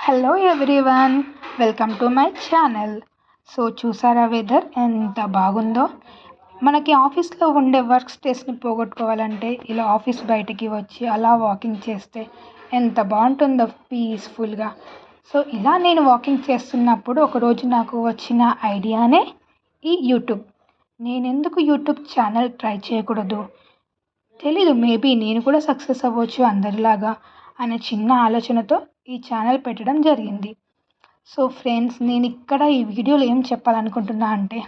Hello everyone, welcome to my channel. So చూసారా weather ఎంత బాగుందో. మనకి ఆఫీస్లో ఉండే వర్క్ స్ట్రెస్ని పోగొట్టుకోవాలంటే ఇలా ఆఫీస్ బయటికి వచ్చి అలా వాకింగ్ చేస్తే ఎంత బాగుంటుందో పీస్ఫుల్గా. సో ఇలా నేను వాకింగ్ చేస్తున్నప్పుడు ఒకరోజు నాకు వచ్చిన ఐడియానే ఈ యూట్యూబ్. నేను ఎందుకు యూట్యూబ్ ఛానల్ ట్రై చేయకూడదు, తెలీదు, మేబీ నేను కూడా సక్సెస్ అవ్వచ్చు అందరిలాగా అనే చిన్న ఆలోచనతో ఈ ఛానల్ పెట్టడం జరిగింది. సో ఫ్రెండ్స్, నేను ఇక్కడ ఈ వీడియోలో ఏం చెప్పాలనుకుంటున్నా అంటే,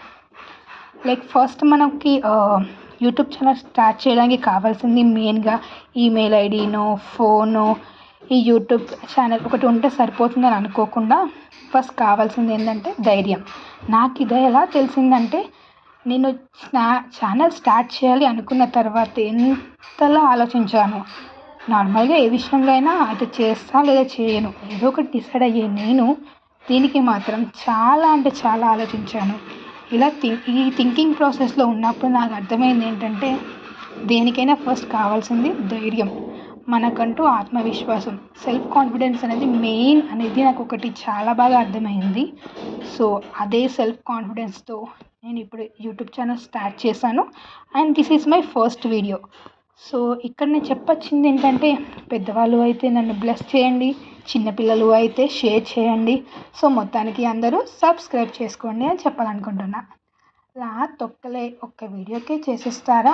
ఫస్ట్ మనకి యూట్యూబ్ ఛానల్ స్టార్ట్ చేయడానికి కావాల్సింది మెయిన్గా ఈమెయిల్ ఐడినో ఫోను. ఈ యూట్యూబ్ ఛానల్ ఒకటి ఉంటే సరిపోతుందని అనుకోకుండా ఫస్ట్ కావాల్సింది ఏంటంటే ధైర్యం. నాకు ఇది ఎలా తెలిసిందంటే, నేను ఛానల్ స్టార్ట్ చేయాలి అనుకున్న తర్వాత ఎంతలా ఆలోచించాను. నార్మల్గా ఏ విషయంలో అయినా అది చేస్తా లేదా చేయను, ఏదో ఒకటి డిసైడ్ అయ్యే నేను దీనికి మాత్రం చాలా అంటే చాలా ఆలోచించాను. ఇలా ఈ థింకింగ్ ప్రాసెస్లో ఉన్నప్పుడు నాకు అర్థమైంది ఏంటంటే, దేనికైనా ఫస్ట్ కావాల్సింది ధైర్యం, మనకంటూ ఆత్మవిశ్వాసం, సెల్ఫ్ కాన్ఫిడెన్స్ అనేది మెయిన్ అనేది నాకు ఒకటి చాలా బాగా అర్థమైంది. సో అదే సెల్ఫ్ కాన్ఫిడెన్స్తో నేను ఇప్పుడు యూట్యూబ్ ఛానల్ స్టార్ట్ చేశాను and this is my first video. So ఇక్కడ నేను చెప్పొచ్చింది ఏంటంటే, పెద్దవాళ్ళు అయితే నన్ను బ్లెస్ చేయండి, చిన్నపిల్లలు అయితే షేర్ చేయండి. సో మొత్తానికి అందరూ సబ్స్క్రైబ్ చేసుకోండి అని చెప్పాలనుకుంటున్నా. తొక్కలే ఒక్క వీడియోకే చేసేస్తారా?